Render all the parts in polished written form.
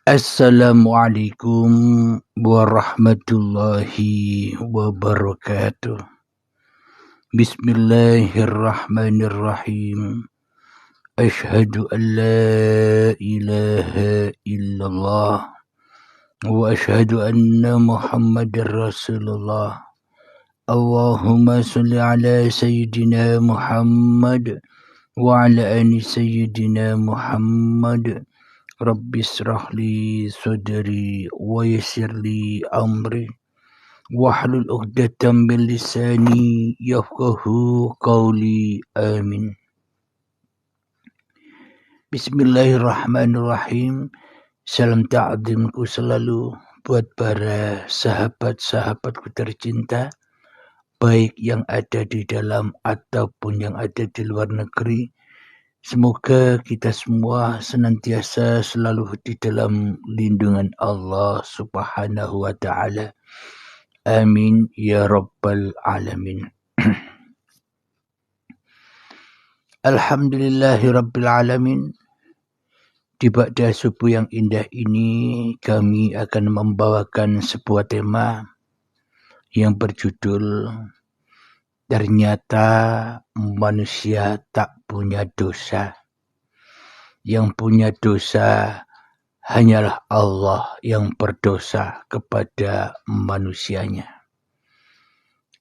Assalamualaikum warahmatullahi wabarakatuh. Bismillahirrahmanirrahim. Ashhadu an la ilaha illallah wa ashhadu anna Muhammadar Rasulullah. Allahumma salli ala sayyidina Muhammad wa ala ali sayyidina Muhammad. Rabbi israh li sadri wa yassir li amri wahlul 'uqdatam min lisani yafqahu qawli. Amin. Bismillahirrahmanirrahim. Salam ta'zimku selalu buat para sahabat-sahabatku tercinta, baik yang ada di dalam ataupun yang ada di luar negeri. Semoga kita semua senantiasa selalu di dalam lindungan Allah Subhanahu wa Ta'ala. Amin ya Rabbal Alamin. Alhamdulillahi Rabbil Alamin. Di ba'da subuh yang indah ini, kami akan membawakan sebuah tema yang berjudul Ternyata manusia tak punya dosa. Yang punya dosa hanyalah Allah yang berdosa kepada manusianya.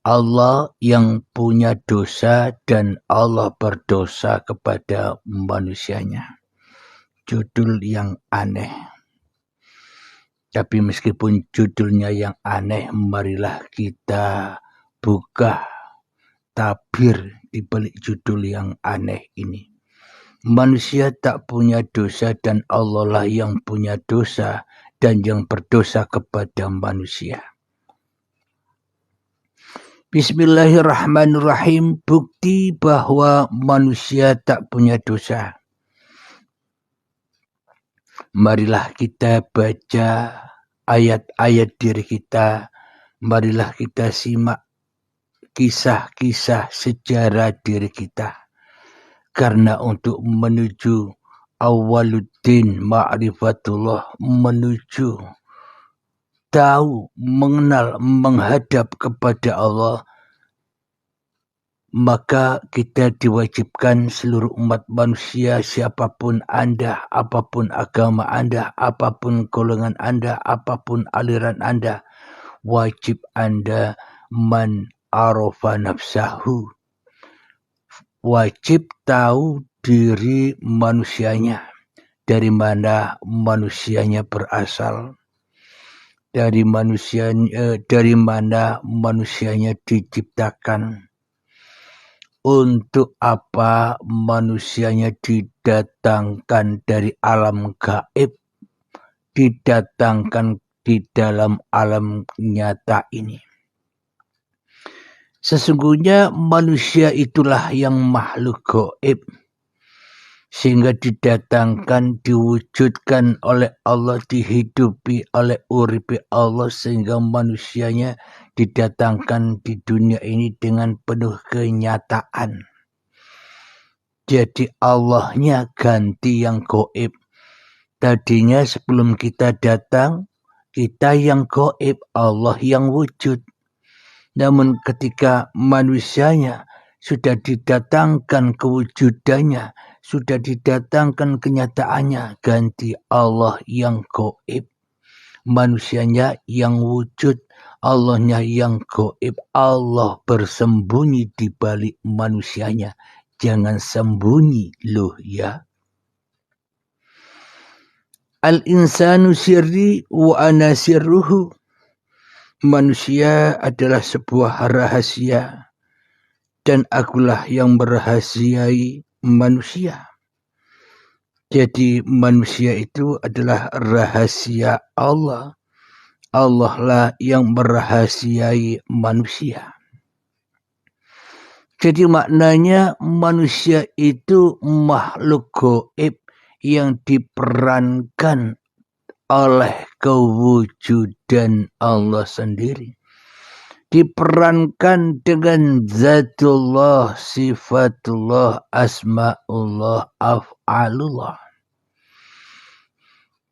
Allah yang punya dosa dan Allah berdosa kepada manusianya. Judul yang aneh. Tapi meskipun judulnya yang aneh, marilah kita buka tabir di balik judul yang aneh ini. Manusia tak punya dosa dan Allah lah yang punya dosa dan yang berdosa kepada manusia. Bismillahirrahmanirrahim. Bukti bahwa manusia tak punya dosa. Marilah kita baca ayat-ayat diri kita. Marilah kita simak kisah-kisah sejarah diri kita. Karena untuk menuju awaluddin ma'rifatullah, menuju tahu, mengenal, menghadap kepada Allah, maka kita diwajibkan seluruh umat manusia, siapapun Anda, apapun agama Anda, apapun golongan Anda, apapun aliran Anda, wajib Anda man arafa nafsahu, wajib tahu diri manusianya, dari mana manusianya berasal, dari mana manusianya diciptakan, untuk apa manusianya didatangkan dari alam gaib, didatangkan di dalam alam nyata ini. Sesungguhnya manusia itulah yang makhluk gaib, sehingga didatangkan, diwujudkan oleh Allah, dihidupi oleh uripi Allah, sehingga manusianya didatangkan di dunia ini dengan penuh kenyataan. Jadi Allahnya ganti yang gaib. Tadinya sebelum kita datang, kita yang gaib, Allah yang wujud. Namun ketika manusianya sudah didatangkan kewujudannya, sudah didatangkan kenyataannya, ganti Allah yang gaib, manusianya yang wujud, Allahnya yang gaib. Allah bersembunyi di balik manusianya. Jangan sembunyi loh ya. Al-insanu sirri wa ana sirruhu. Manusia adalah sebuah rahasia dan akulah yang merahasiai manusia. Jadi manusia itu adalah rahasia Allah. Allah lah yang merahasiai manusia. Jadi maknanya manusia itu makhluk gaib yang diperankan oleh kewujudan Allah sendiri. Diperankan dengan zatullah, sifatullah, asma'ullah, af'alullah.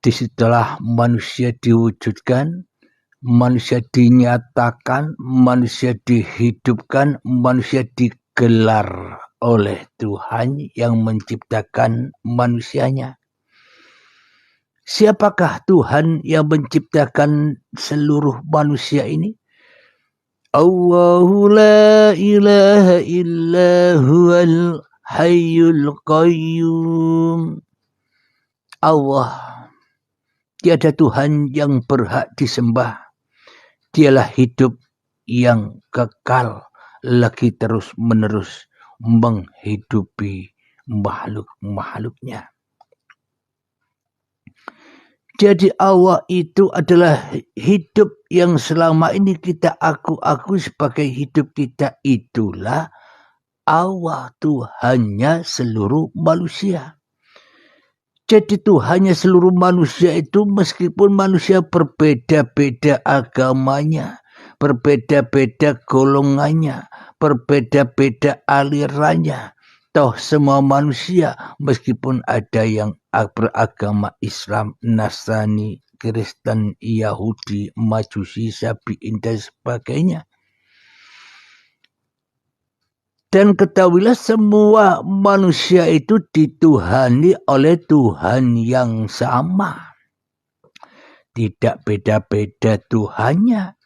disitulah manusia diwujudkan, manusia dinyatakan, manusia dihidupkan, manusia digelar oleh Tuhan yang menciptakan manusianya. Siapakah Tuhan yang menciptakan seluruh manusia ini? Allahu la ilaha illa huwal hayyul qayyum. Allah, tiada Tuhan yang berhak disembah. Dialah hidup yang kekal lagi terus menerus menghidupi makhluk-makhluknya. Jadi Allah itu adalah hidup yang selama ini kita aku sebagai hidup kita, itulah Allah, Tuhannya seluruh manusia. Jadi Tuhannya seluruh manusia itu meskipun manusia berbeda-beda agamanya, berbeda-beda golongannya, berbeda-beda alirannya. Toh semua manusia meskipun ada yang beragama Islam, Nasrani, Kristen, Yahudi, Majusi, Sabi'in dan sebagainya. Dan ketahuilah semua manusia itu dituhani oleh Tuhan yang sama. Tidak beda-beda Tuhannya.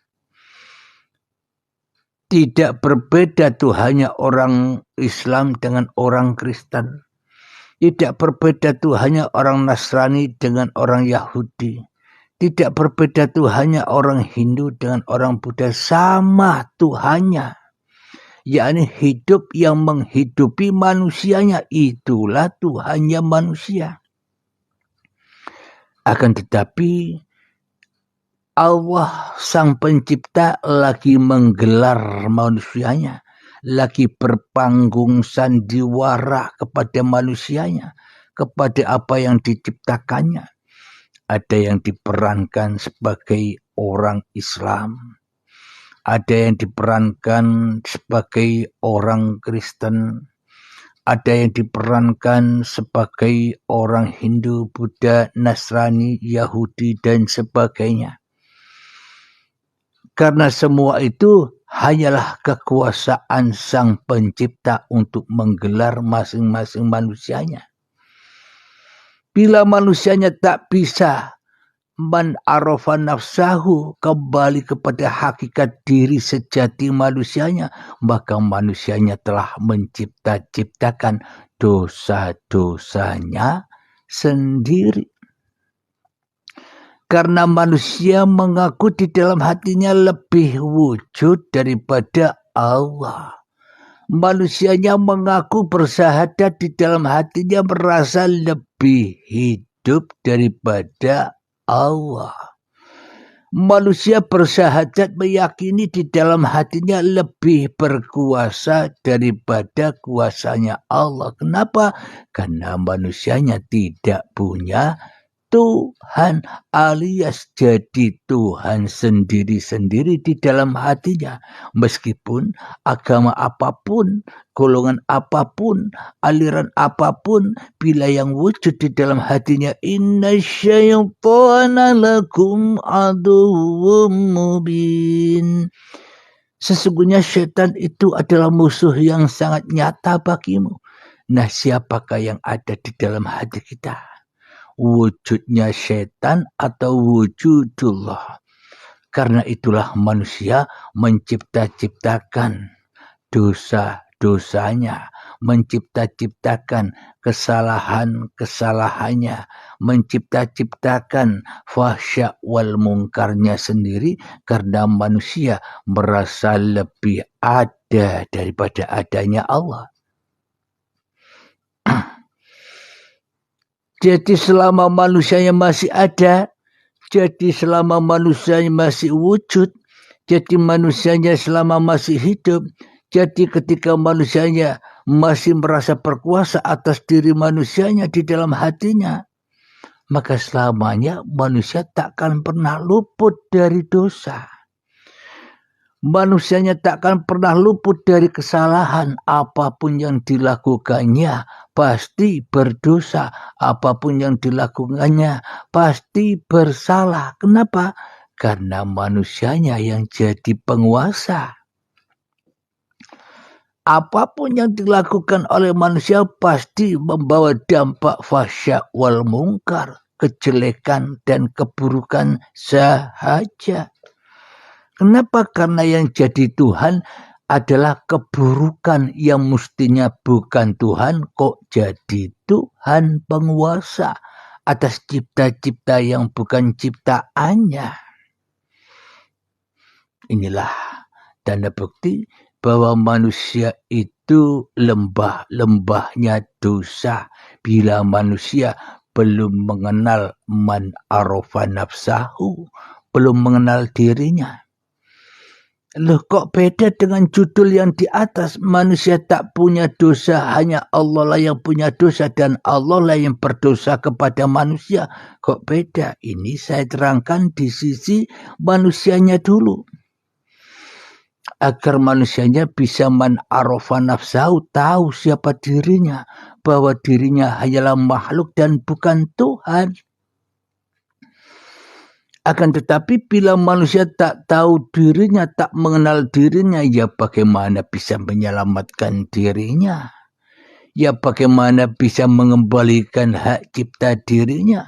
Tidak berbeda Tuhannya orang Islam dengan orang Kristen. Tidak berbeda Tuhannya orang Nasrani dengan orang Yahudi. Tidak berbeda Tuhannya orang Hindu dengan orang Buddha. Sama Tuhannya. Yakni hidup yang menghidupi manusianya. Itulah Tuhannya manusia. Akan tetapi Allah sang pencipta lagi menggelar manusianya, lagi berpanggung sandiwara kepada manusianya, kepada apa yang diciptakannya. Ada yang diperankan sebagai orang Islam, ada yang diperankan sebagai orang Kristen, ada yang diperankan sebagai orang Hindu, Buddha, Nasrani, Yahudi dan sebagainya. Karena semua itu hanyalah kekuasaan sang pencipta untuk menggelar masing-masing manusianya. Bila manusianya tak bisa man arafa nafsahu, kembali kepada hakikat diri sejati manusianya, maka manusianya telah menciptakan dosa-dosanya sendiri. Karena manusia mengaku di dalam hatinya lebih wujud daripada Allah. Manusianya mengaku bersahadat di dalam hatinya merasa lebih hidup daripada Allah. Manusia bersahadat meyakini di dalam hatinya lebih berkuasa daripada kuasanya Allah. Kenapa? Karena manusianya tidak punya Tuhan, alias jadi Tuhan sendiri-sendiri di dalam hatinya. Meskipun agama apapun, golongan apapun, aliran apapun, bila yang wujud di dalam hatinya, inna syaitana lakum aduwwum mubin. Sesungguhnya syaitan itu adalah musuh yang sangat nyata bagimu. Nah, siapakah yang ada di dalam hati kita? Wujudnya syaitan atau wujudullah. Karena itulah manusia menciptakan dosa-dosanya, menciptakan kesalahan-kesalahannya, menciptakan fahsya wal mungkarnya sendiri, karena manusia merasa lebih ada daripada adanya Allah. Jadi selama manusianya masih ada, jadi selama manusianya masih wujud, jadi manusianya selama masih hidup, jadi ketika manusianya masih merasa berkuasa atas diri manusianya di dalam hatinya, maka selamanya manusia takkan pernah luput dari dosa. Manusianya takkan pernah luput dari kesalahan. Apapun yang dilakukannya pasti berdosa. Apapun yang dilakukannya pasti bersalah. Kenapa? Karena manusianya yang jadi penguasa. Apapun yang dilakukan oleh manusia pasti membawa dampak fahsya wal mungkar, kejelekan dan keburukan sahaja. Kenapa? Karena yang jadi Tuhan adalah keburukan yang mestinya bukan Tuhan, kok jadi Tuhan penguasa atas cipta-cipta yang bukan ciptaannya. Inilah tanda bukti bahwa manusia itu lembah-lembahnya dosa bila manusia belum mengenal man arafa nafsahu, belum mengenal dirinya. Loh, kok beda dengan judul yang di atas? Manusia tak punya dosa, hanya Allah lah yang punya dosa dan Allah lah yang berdosa kepada manusia. Kok beda? Ini saya terangkan di sisi manusianya dulu. Agar manusianya bisa man arafa nafsahu, tahu siapa dirinya, bahwa dirinya hanyalah makhluk dan bukan Tuhan. Akan tetapi bila manusia tak tahu dirinya, tak mengenal dirinya, ya bagaimana bisa menyelamatkan dirinya? Ya bagaimana bisa mengembalikan hak cipta dirinya?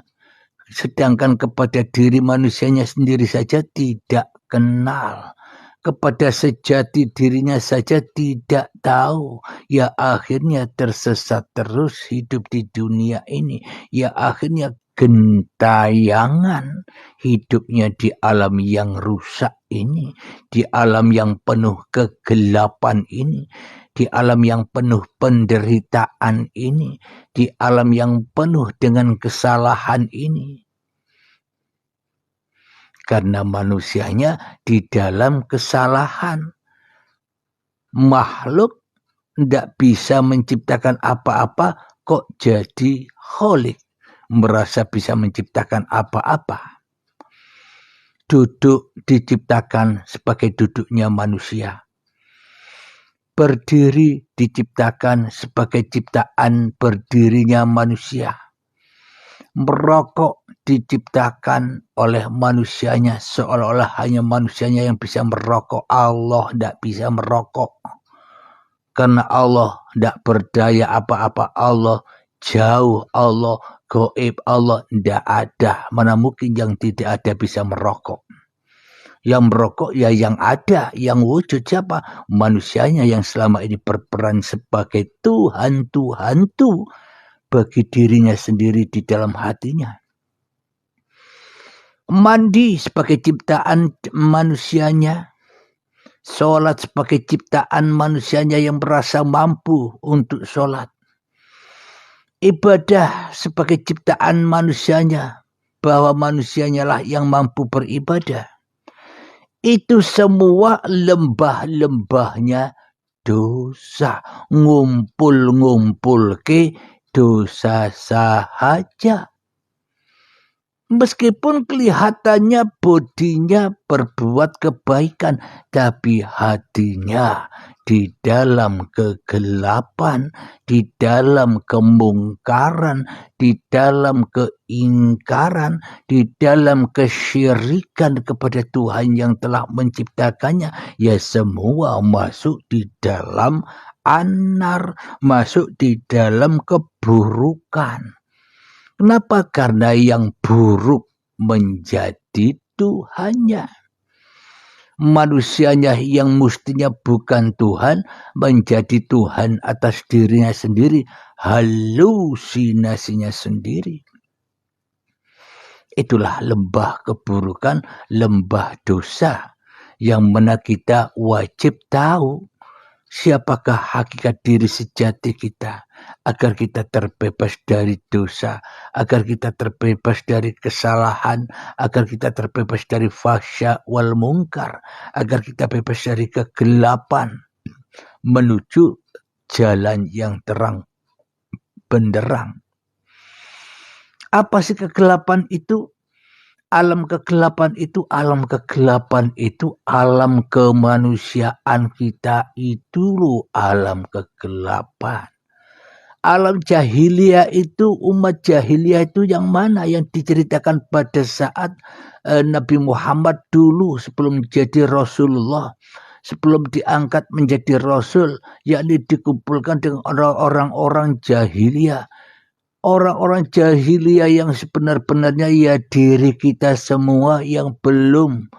Sedangkan kepada diri manusianya sendiri saja tidak kenal. Kepada sejati dirinya saja tidak tahu. Ya akhirnya tersesat terus hidup di dunia ini. Ya akhirnya gentayangan hidupnya di alam yang rusak ini, di alam yang penuh kegelapan ini, di alam yang penuh penderitaan ini, di alam yang penuh dengan kesalahan ini. Karena manusianya di dalam kesalahan. Makhluk tidak bisa menciptakan apa-apa, kok jadi kholik. Merasa bisa menciptakan apa-apa. Duduk diciptakan sebagai duduknya manusia. Berdiri diciptakan sebagai ciptaan berdirinya manusia. Merokok diciptakan oleh manusianya, seolah-olah hanya manusianya yang bisa merokok. Allah tidak bisa merokok. Karena Allah tidak berdaya apa-apa. Allah jauh, Allah gaib, Allah tidak ada. Mana mungkin yang tidak ada bisa merokok. Yang merokok ya yang ada, yang wujud siapa? Manusianya yang selama ini berperan sebagai Tuhan bagi dirinya sendiri di dalam hatinya. Mandi sebagai ciptaan manusianya. Sholat sebagai ciptaan manusianya yang merasa mampu untuk sholat. Ibadah sebagai ciptaan manusianya, bahwa manusianya lah yang mampu beribadah. Itu semua lembah-lembahnya dosa. Ngumpul-ngumpul ke dosa sahaja. Meskipun kelihatannya bodinya berbuat kebaikan, tapi hatinya di dalam kegelapan, di dalam kemungkaran, di dalam keingkaran, di dalam kesyirikan kepada Tuhan yang telah menciptakannya, ya semua masuk di dalam anar, masuk di dalam keburukan. Kenapa? Karena yang buruk menjadi Tuhannya. Manusianya yang mestinya bukan Tuhan menjadi Tuhan atas dirinya sendiri. Halusinasinya sendiri. Itulah lembah keburukan, lembah dosa. Yang mana kita wajib tahu siapakah hakikat diri sejati kita. Agar kita terbebas dari dosa, agar kita terbebas dari kesalahan, agar kita terbebas dari fahsya wal mungkar, agar kita bebas dari kegelapan menuju jalan yang terang benderang. Apa sih kegelapan itu? alam kegelapan itu alam kemanusiaan kita itu loh alam kegelapan. Alam jahiliyah itu, umat jahiliyah itu yang mana? Yang diceritakan pada saat Nabi Muhammad dulu sebelum jadi Rasulullah, sebelum diangkat menjadi Rasul, yakni dikumpulkan dengan orang-orang jahiliyah. Orang-orang jahiliyah yang sebenar-benarnya ya diri kita semua yang belum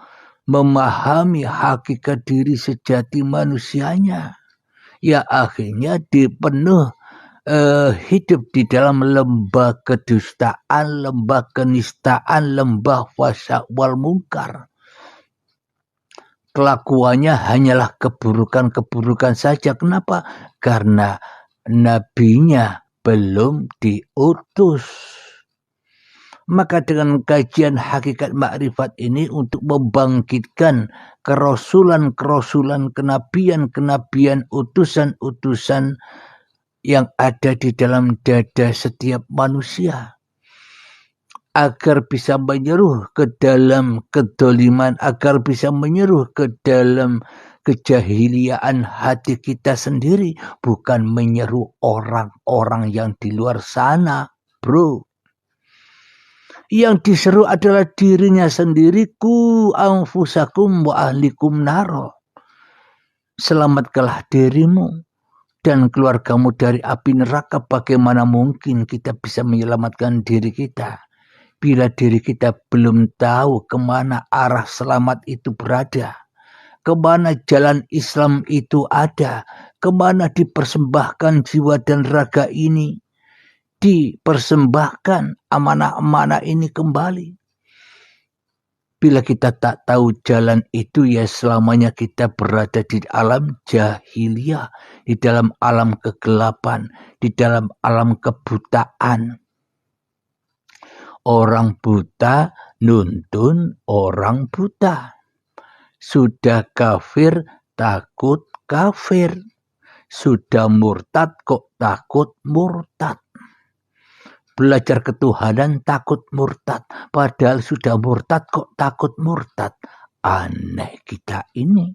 memahami hakikat diri sejati manusianya. Ya akhirnya dipenuh hidup di dalam lembah kedustaan, lembah kenistaan, lembah fahsya wal munkar. Kelakuannya hanyalah keburukan-keburukan saja. Kenapa? Karena nabinya belum diutus. Maka dengan kajian hakikat makrifat ini untuk membangkitkan kerasulan-kerasulan, kenabian-kenabian, utusan-utusan yang ada di dalam dada setiap manusia, agar bisa menyeruh ke dalam kedoliman, agar bisa menyeruh ke dalam kejahiliaan hati kita sendiri, bukan menyeru orang-orang yang di luar sana, bro. Yang diseru adalah dirinya sendiri, ku anfusakum wa ahlikum naro. Selamatkanlah dirimu dan keluargamu dari api neraka. Bagaimana mungkin kita bisa menyelamatkan diri kita bila diri kita belum tahu kemana arah selamat itu berada, kemana jalan Islam itu ada, kemana dipersembahkan jiwa dan raga ini, dipersembahkan amanah-amanah ini kembali. Bila kita tak tahu jalan itu, ya selamanya kita berada di alam jahiliyah, di dalam alam kegelapan, di dalam alam kebutaan. Orang buta nuntun orang buta. Sudah kafir takut kafir. Sudah murtad kok takut murtad. Belajar ketuhanan takut murtad. Padahal sudah murtad kok takut murtad. Aneh kita ini.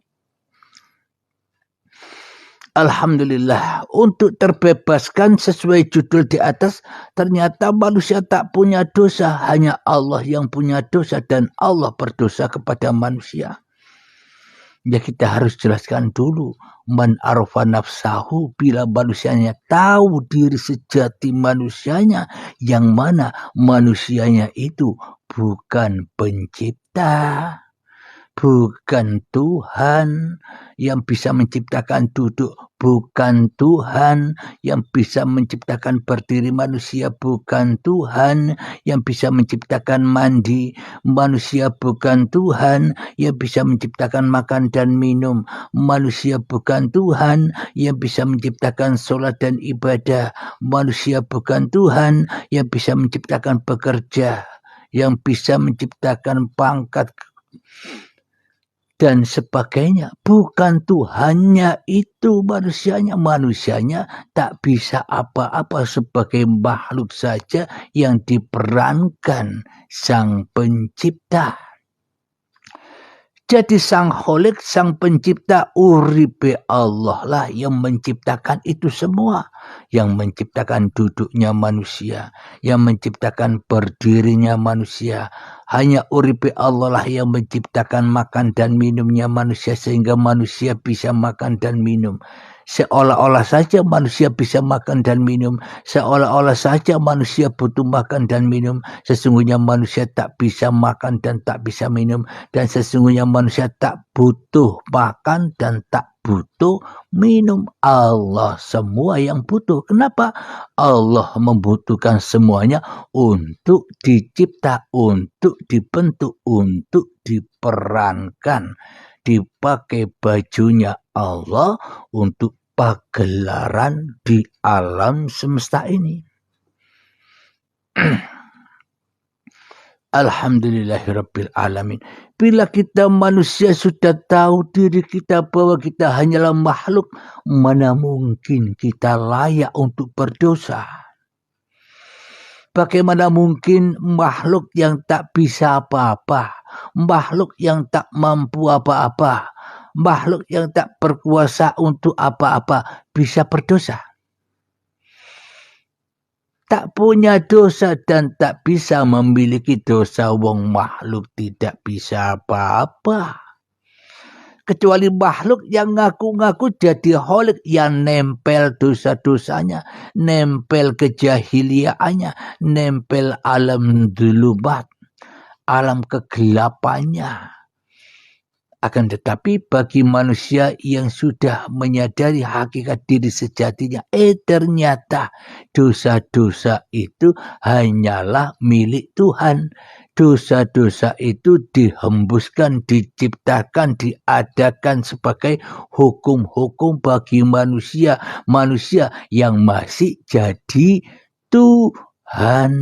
Alhamdulillah, untuk terbebaskan sesuai judul di atas, ternyata manusia tak punya dosa. Hanya Allah yang punya dosa dan Allah berdosa kepada manusia. Ya kita harus jelaskan dulu. Man arafa nafsahu, bila manusianya tahu diri sejati manusianya, yang mana manusianya itu bukan pencipta, bukan Tuhan yang bisa menciptakan duduk, bukan Tuhan yang bisa menciptakan berdiri manusia, bukan Tuhan yang bisa menciptakan mandi manusia, bukan Tuhan yang bisa menciptakan makan dan minum manusia, bukan Tuhan yang bisa menciptakan sholat dan ibadah manusia, bukan Tuhan yang bisa menciptakan pekerja, yang bisa menciptakan pangkat dan sebagainya. Bukan Tuhannya itu manusianya tak bisa apa-apa, sebagai makhluk saja yang diperankan Sang Pencipta. Jadi Sang Kholik, Sang Pencipta, uripe Allah lah yang menciptakan itu semua. Yang menciptakan duduknya manusia, yang menciptakan berdirinya manusia. Hanya uripe Allah lah yang menciptakan makan dan minumnya manusia, sehingga manusia bisa makan dan minum. Seolah-olah saja manusia bisa makan dan minum, seolah-olah saja manusia butuh makan dan minum. Sesungguhnya manusia tak bisa makan dan tak bisa minum, dan sesungguhnya manusia tak butuh makan dan tak butuh minum. Allah semua yang butuh. Kenapa? Allah membutuhkan semuanya untuk dicipta, untuk dibentuk, untuk diperankan. Dipakai bajunya Allah untuk pagelaran di alam semesta ini. Alhamdulillahirabbil alamin. Bila kita manusia sudah tahu diri kita bahwa kita hanyalah makhluk, mana mungkin kita layak untuk berdosa? Bagaimana mungkin makhluk yang tak bisa apa-apa, makhluk yang tak mampu apa-apa, makhluk yang tak berkuasa untuk apa-apa bisa berdosa? Tak punya dosa dan tak bisa memiliki dosa, wong makhluk tidak bisa apa-apa. Kecuali makhluk yang ngaku-ngaku jadi kholik, yang nempel dosa-dosanya, nempel kejahiliaannya, nempel alam dzulumat, alam kegelapannya. Akan tetapi bagi manusia yang sudah menyadari hakikat diri sejatinya, ternyata dosa-dosa itu hanyalah milik Tuhan. Dosa-dosa itu dihembuskan, diciptakan, diadakan sebagai hukum-hukum bagi manusia yang masih jadi Tuhan.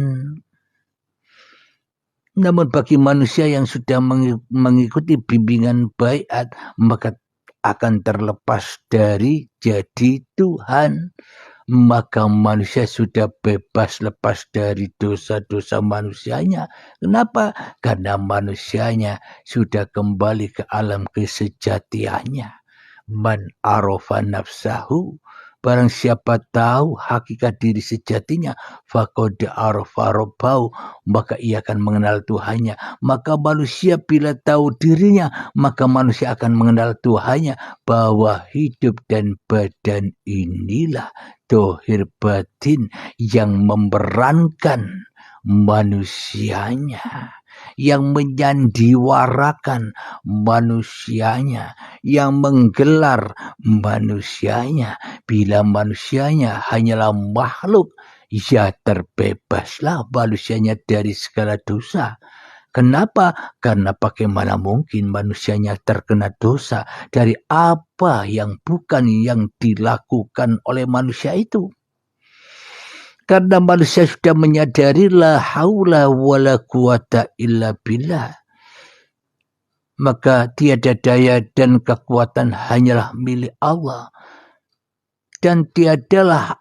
Namun bagi manusia yang sudah mengikuti bimbingan baiat, maka akan terlepas dari jadi Tuhan. Maka manusia sudah bebas lepas dari dosa-dosa manusianya. Kenapa? Karena manusianya sudah kembali ke alam kesejatiannya. Man arafa nafsahu, barang siapa tahu hakikat diri sejatinya, faqad arafa rabbahu, maka ia akan mengenal Tuhannya. Maka manusia bila tahu dirinya, maka manusia akan mengenal Tuhannya, bahwa hidup dan badan inilah dohir batin yang memerankan manusianya, yang menyandiwarakan manusianya, yang menggelar manusianya. Bila manusianya hanyalah makhluk, ya terbebaslah manusianya dari segala dosa. Kenapa? Karena bagaimana mungkin manusianya terkena dosa dari apa yang bukan yang dilakukan oleh manusia itu. Karena manusia sudah menyadari la haula wala quwata illa billah, maka tiada daya dan kekuatan hanyalah milik Allah. Dan tiadalah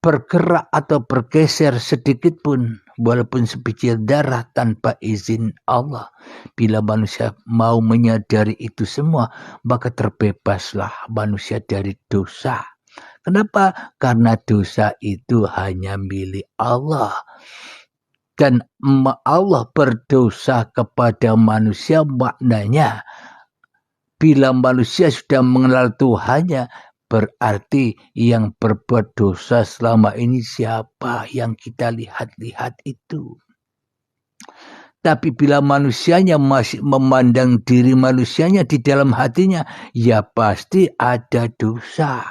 bergerak atau bergeser sedikit pun, walaupun sebiji darah, tanpa izin Allah. Bila manusia mau menyadari itu semua, maka terbebaslah manusia dari dosa. Kenapa? Karena dosa itu hanya milik Allah. Dan Allah berdosa kepada manusia, maknanya bila manusia sudah mengenal Tuhannya, berarti yang berbuat dosa selama ini siapa yang kita lihat-lihat itu. Tapi bila manusianya masih memandang diri manusianya di dalam hatinya, ya pasti ada dosa.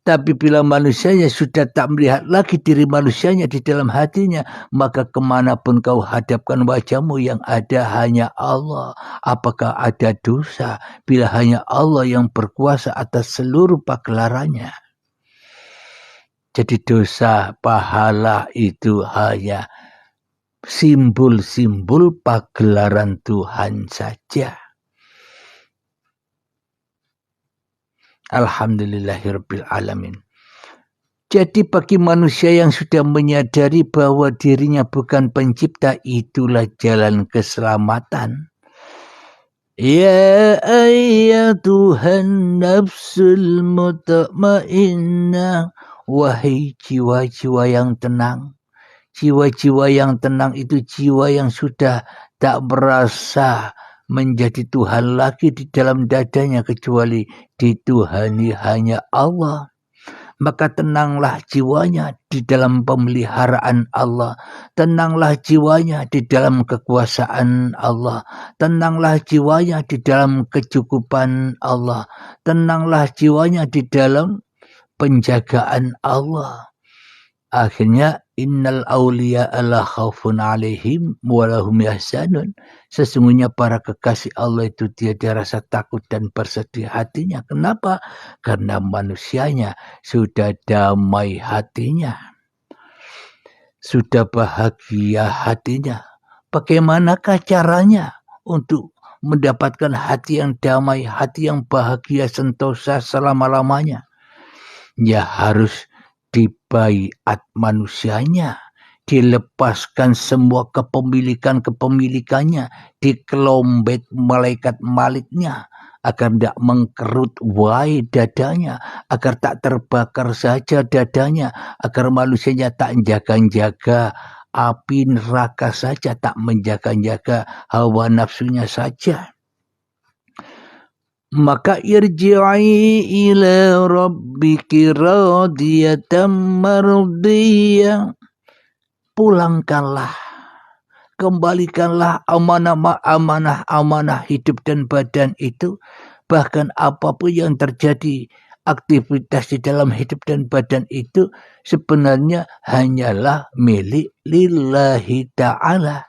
Tapi bila manusianya sudah tak melihat lagi diri manusianya di dalam hatinya, maka kemanapun kau hadapkan wajahmu, yang ada hanya Allah. Apakah ada dosa bila hanya Allah yang berkuasa atas seluruh pagelarannya? Jadi dosa, pahala itu hanya simbol-simbol pagelaran Tuhan saja. Alhamdulillahirabbil alamin. Jadi bagi manusia yang sudah menyadari bahwa dirinya bukan pencipta, itulah jalan keselamatan. Ya ayyatuhan nafsul mutmainnah, wahai jiwa-jiwa yang tenang. Jiwa-jiwa yang tenang itu jiwa yang sudah tak merasa menjadi Tuhan lagi di dalam dadanya, kecuali dituhani hanya Allah. Maka tenanglah jiwanya di dalam pemeliharaan Allah. Tenanglah jiwanya di dalam kekuasaan Allah. Tenanglah jiwanya di dalam kecukupan Allah. Tenanglah jiwanya di dalam penjagaan Allah. Akhirnya innal awliya la khaufun alaihim wa lahum yahzanun. Sesungguhnya para kekasih Allah itu tiada rasa takut dan bersedih hatinya. Kenapa? Karena manusianya sudah damai hatinya, sudah bahagia hatinya. Bagaimanakah caranya untuk mendapatkan hati yang damai, hati yang bahagia sentosa selama-lamanya? Ya harus dibaiat manusianya, dilepaskan semua kepemilikannya, dikelombet malaikat maliknya, agar tidak mengkerut wai dadanya, agar tak terbakar saja dadanya, agar manusianya tak jaga-jaga api neraka saja, tak menjaga-jaga hawa nafsunya saja. Maka irji'i ila rabbiki radiyatan mardiyah, pulangkanlah, kembalikanlah amanah hidup dan badan itu, bahkan apapun yang terjadi, aktivitas di dalam hidup dan badan itu sebenarnya hanyalah milik lillahi ta'ala.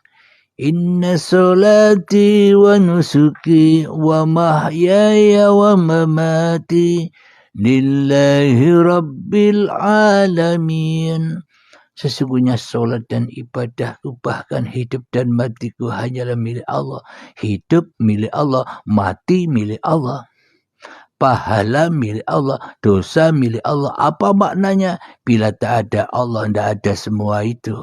Inna salati wa nusuki wa mahyaya wa mamati lillahi rabbil alamin. Sesungguhnya solat dan ibadahku, bahkan hidup dan matiku hanyalah milik Allah. Hidup milik Allah, mati milik Allah. Pahala milik Allah, dosa milik Allah. Apa maknanya? Bila tak ada Allah, tidak ada semua itu.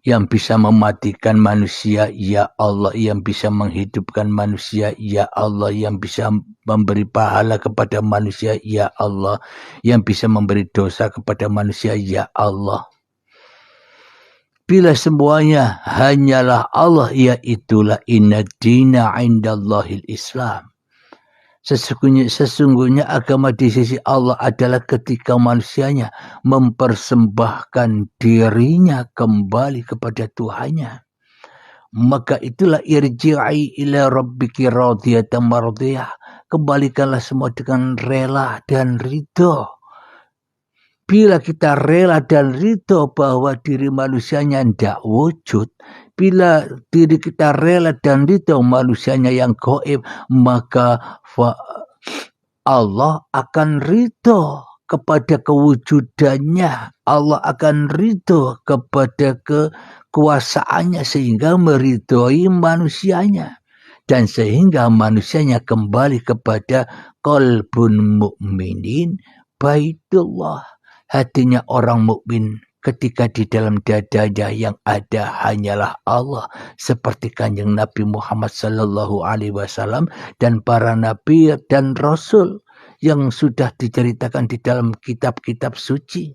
Yang bisa mematikan manusia, ya Allah. Yang bisa menghidupkan manusia, ya Allah. Yang bisa memberi pahala kepada manusia, ya Allah. Yang bisa memberi dosa kepada manusia, ya Allah. Bila semuanya hanyalah Allah, ya itulah inna dina indallahil Islam. Sesungguhnya agama di sisi Allah adalah ketika manusianya mempersembahkan dirinya kembali kepada Tuhannya. Maka itulah irji'i ila rabbiki radiyatan mardiyah. Kembalikanlah semua dengan rela dan ridho. Bila kita rela dan ridho bahwa diri manusianya tidak wujud, bila diri kita rela dan ridho manusianya yang gaib, maka Allah akan ridho kepada kewujudannya. Allah akan ridho kepada kekuasaannya sehingga meridhoi manusianya. Dan sehingga manusianya kembali kepada qalbun mu'minin baitullah. Hatinya orang mukmin ketika di dalam dadanya yang ada hanyalah Allah, seperti Kanjeng Nabi Muhammad sallallahu alaihi wasallam dan para nabi dan rasul yang sudah diceritakan di dalam kitab-kitab suci.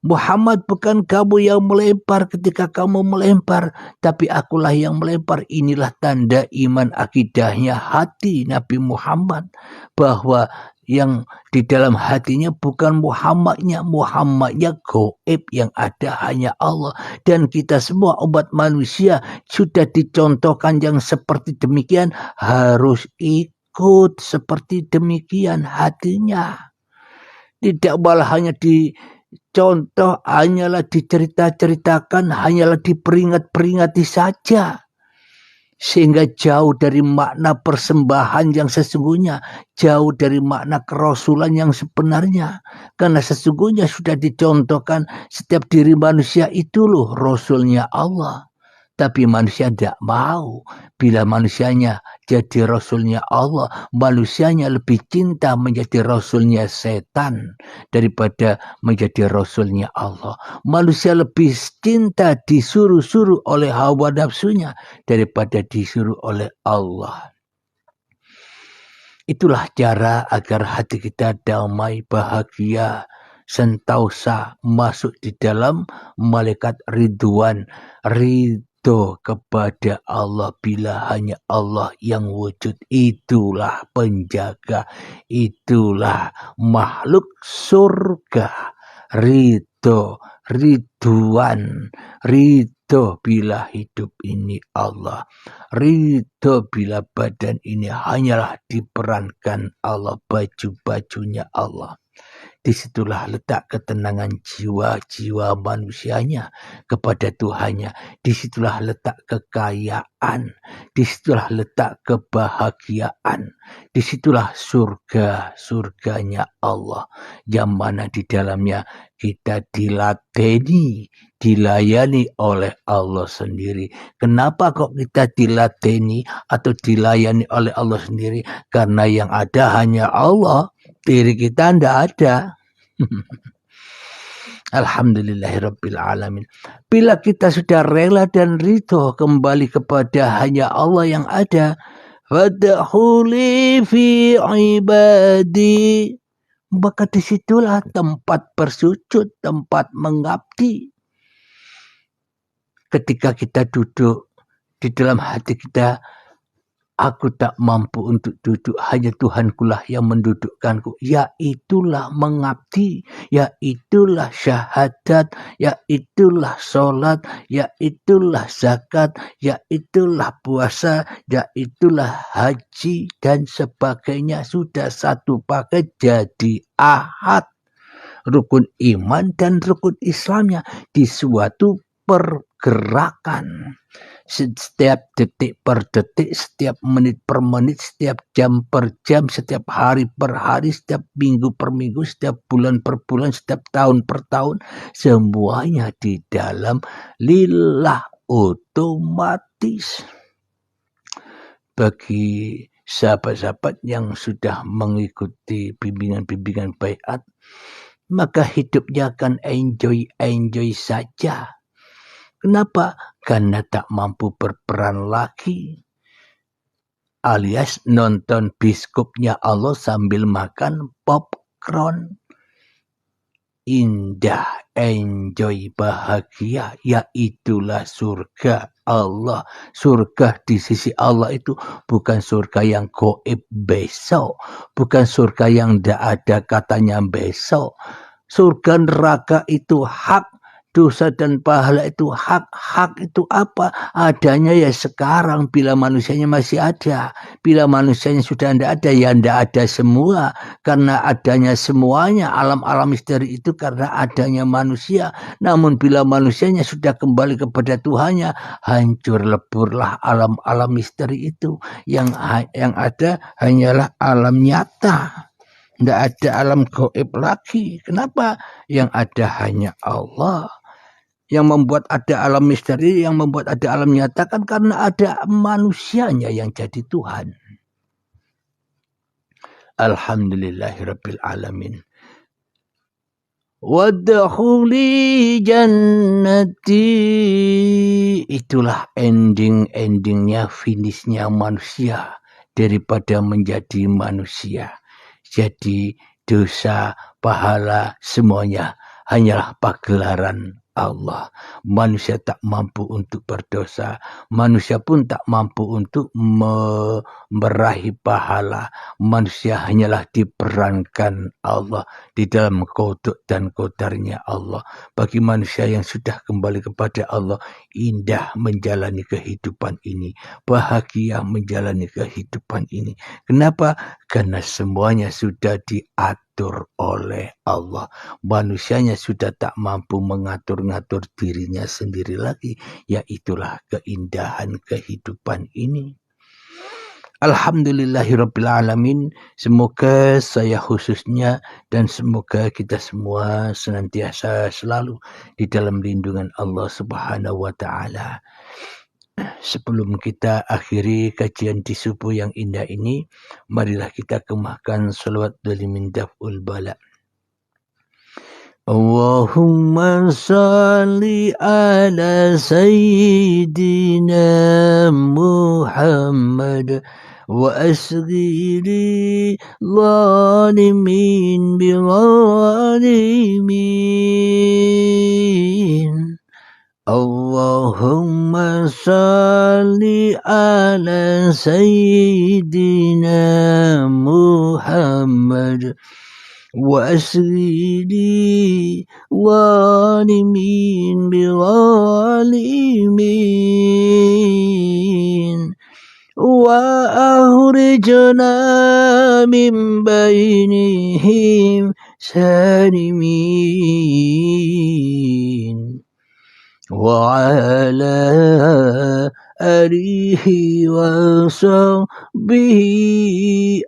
Muhammad, bukan kamu yang melempar ketika kamu melempar, tapi akulah yang melempar. Inilah tanda iman akidahnya hati Nabi Muhammad, bahwa yang di dalam hatinya bukan Muhammadnya gaib, yang ada hanya Allah. Dan kita semua umat manusia sudah dicontohkan yang seperti demikian, harus ikut seperti demikian hatinya. Tidak malah hanya dicontoh, hanyalah dicerita-ceritakan, hanyalah diperingat-peringati saja. Sehingga jauh dari makna persembahan yang sesungguhnya, jauh dari makna kerasulan yang sebenarnya. Karena sesungguhnya sudah dicontohkan setiap diri manusia itu loh rasulnya Allah. Tapi manusia tidak mau. Bila manusianya jadi rasulnya Allah, manusianya lebih cinta menjadi rasulnya setan daripada menjadi rasulnya Allah. Manusia lebih cinta disuruh-suruh oleh hawa nafsunya daripada disuruh oleh Allah. Itulah cara agar hati kita damai, bahagia, sentausa masuk di dalam malaikat ridwan, ridho kepada Allah. Bila hanya Allah yang wujud, itulah penjaga, itulah makhluk surga. Ridwan, ridho bila hidup ini Allah, ridho bila badan ini hanyalah diperankan Allah, baju-bajunya Allah. Disitulah letak ketenangan jiwa-jiwa manusianya kepada Tuhannya. Disitulah letak kekayaan. Disitulah letak kebahagiaan. Disitulah surganya Allah, yang mana di dalamnya kita dilayani oleh Allah sendiri. Kenapa kok kita dilateni atau dilayani oleh Allah sendiri? Karena yang ada hanya Allah. diri kita ndak ada. Alhamdulillahirabbil alamin. Bila kita sudah rela dan ridho kembali kepada hanya Allah yang ada, fadkhuli fi ibadi, maka disitulah tempat bersujud, tempat mengabdi. Ketika kita duduk di dalam hati kita, aku tak mampu untuk duduk, hanya Tuhankulah yang mendudukkanku. Ya itulah mengabdi, ya itulah syahadat, ya itulah sholat, ya itulah zakat, ya itulah puasa, ya itulah haji dan sebagainya. Sudah satu paket jadi ahad. Rukun iman dan rukun Islamnya di suatu pergerakan. Setiap detik per detik, setiap menit per menit, setiap jam per jam, setiap hari per hari, setiap minggu per minggu, setiap bulan per bulan, setiap tahun per tahun, semuanya di dalam lillah, otomatis. Bagi sahabat-sahabat yang sudah mengikuti bimbingan-bimbingan baiat, maka hidupnya akan enjoy saja. Kenapa? Karena tak mampu berperan lagi, alias nonton biskupnya Allah sambil makan popcorn. Indah, enjoy, bahagia, yaitulah surga Allah. Surga di sisi Allah itu bukan surga yang goib besok, bukan surga yang tidak ada katanya besok. Surga neraka itu hak, dosa dan pahala itu hak. Hak itu apa? Adanya ya sekarang bila manusianya masih ada. Bila manusianya sudah tidak ada, ya tidak ada semua. Karena adanya semuanya alam-alam misteri itu karena adanya manusia. Namun bila manusianya sudah kembali kepada Tuhannya, hancur leburlah alam-alam misteri itu. Yang ada hanyalah alam nyata. Tidak ada alam gaib lagi. Kenapa? Yang ada hanya Allah. Yang membuat ada alam misteri, yang membuat ada alam nyata kan karena ada manusianya yang jadi Tuhan. Alhamdulillahirabbil alamin. Wadkhuli jannati, itulah endingnya, finishnya manusia daripada menjadi manusia. Jadi dosa, pahala, semuanya hanyalah pagelaran Allah. Manusia tak mampu untuk berdosa. Manusia pun tak mampu untuk meraih pahala. Manusia hanyalah diperankan Allah di dalam kodok dan kodarnya Allah. Bagi manusia yang sudah kembali kepada Allah, indah menjalani kehidupan ini. Bahagia menjalani kehidupan ini. Kenapa? Karena semuanya sudah diatur oleh Allah. Manusianya sudah tak mampu mengatur-ngatur dirinya sendiri lagi. Yaitulah keindahan kehidupan ini. Alhamdulillahirabbil alamin. Semoga saya khususnya dan semoga kita semua senantiasa selalu di dalam lindungan Allah Subhanahu wa taala. Sebelum kita akhiri kajian di subuh yang indah ini, marilah kita kemahkan salawat dari min daf'ul bala. Allahumma salli ala sayyidina Muhammad wa asghiri zalimin bi zalimin. Allahumma salli ala sayyidina Muhammad wa asghiri zalimin bi zalimin. Wa ahrijna min bainihim salimin. وعلى آله وصحبه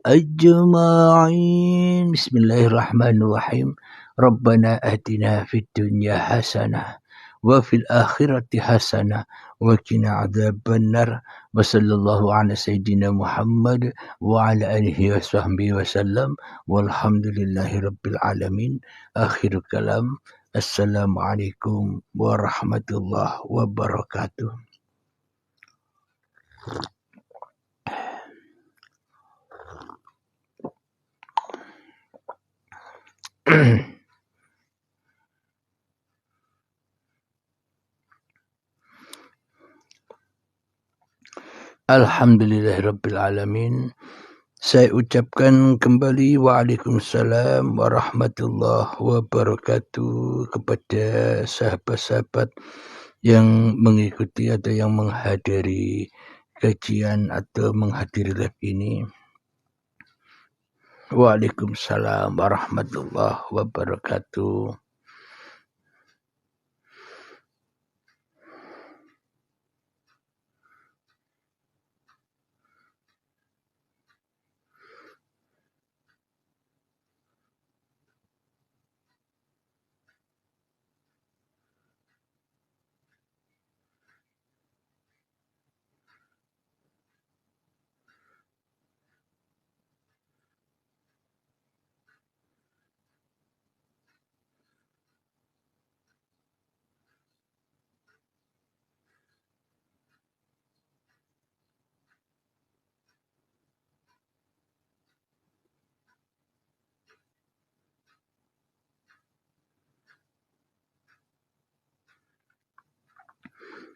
أجمعين. بسم الله الرحمن الرحيم. ربنا آتنا في الدنيا حسنة وفي الآخرة حسنة وقنا عذاب النار. Wa sallallahu ala sayyidina Muhammad wa ala alihi wa sahbihi wasallam. Walhamdulillahi rabbil alamin. Akhir kalam. Assalamualaikum warahmatullahi wabarakatuh. Alhamdulillahirabbil alamin. Saya ucapkan kembali Waalaikumsalam warahmatullahi wabarakatuh kepada sahabat-sahabat yang mengikuti atau yang menghadiri kajian atau menghadiri live ini. Waalaikumsalam warahmatullahi wabarakatuh.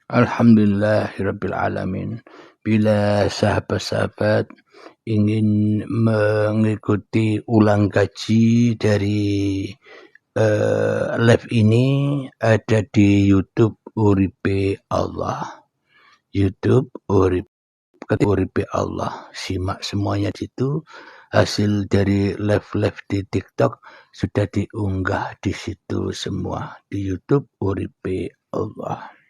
Alhamdulillahirabbil alamin. Bila sahabat-sahabat ingin mengikuti ulang kaji dari live ini, ada di YouTube Uripe Allah. YouTube Uripe Allah. Simak semuanya di situ. Hasil dari live-live di TikTok sudah diunggah di situ semua, di YouTube Uripe Allah.